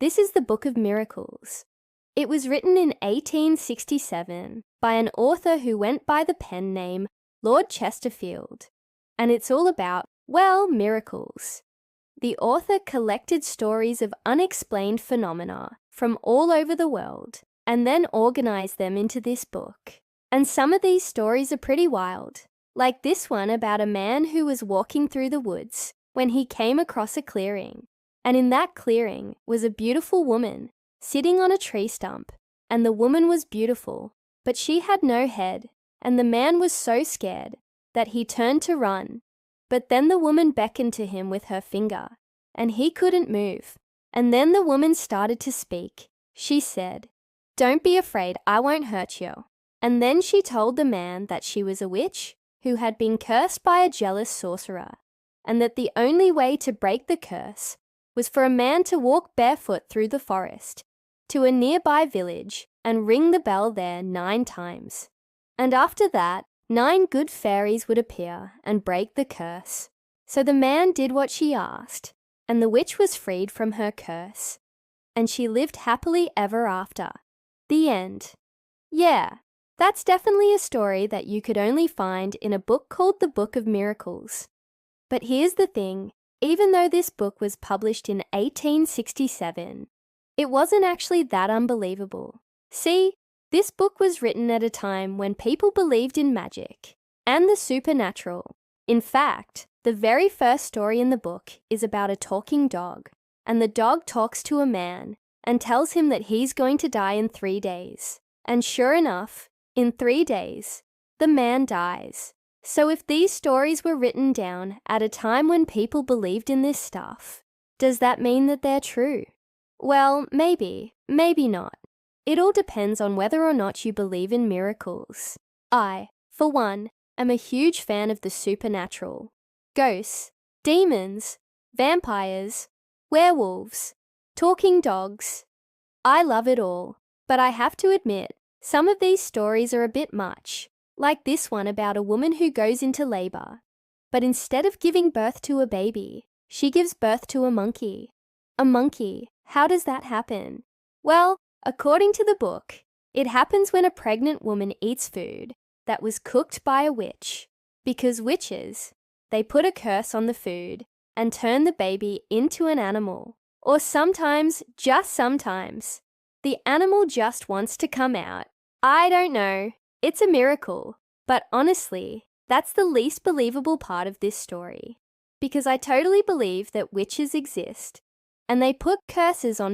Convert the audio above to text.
This is the Book of Miracles. It was written in 1867 by an author who went by the pen name Lord Chesterfield, and it's all about, well, miracles. The author collected stories of unexplained phenomena from all over the world and then organized them into this book. And some of these stories are pretty wild, like this one about a man who was walking through the woods when he came across a clearing. And in that clearing was a beautiful woman sitting on a tree stump, and the woman was beautiful, but she had no head, and the man was so scared that he turned to run. But then the woman beckoned to him with her finger, and he couldn't move. And then the woman started to speak. She said, "Don't be afraid, I won't hurt you." And then she told the man that she was a witch who had been cursed by a jealous sorcerer, and that the only way to break the curse was for a man to walk barefoot through the forest to a nearby village and ring the bell there 9 times. And after that, 9 good fairies would appear and break the curse. So the man did what she asked, and the witch was freed from her curse. And she lived happily ever after. The end. Yeah, that's definitely a story that you could only find in a book called the Book of Miracles. But here's the thing. Even though this book was published in 1867, it wasn't actually that unbelievable. See, this book was written at a time when people believed in magic and the supernatural. In fact, the very first story in the book is about a talking dog, and the dog talks to a man and tells him that he's going to die in 3 days. And sure enough, in 3 days, the man dies. So if these stories were written down at a time when people believed in this stuff, does that mean that they're true? Well, maybe, maybe not. It all depends on whether or not you believe in miracles. I, for one, am a huge fan of the supernatural. Ghosts, demons, vampires, werewolves, talking dogs. I love it all, but I have to admit, some of these stories are a bit much. Like this one about a woman who goes into labor, but instead of giving birth to a baby, she gives birth to a monkey. A monkey, how does that happen? Well, according to the book, it happens when a pregnant woman eats food that was cooked by a witch, because witches, they put a curse on the food and turn the baby into an animal. Or sometimes, just sometimes, the animal just wants to come out. I don't know. It's a miracle, but honestly, that's the least believable part of this story, because I totally believe that witches exist, and they put curses on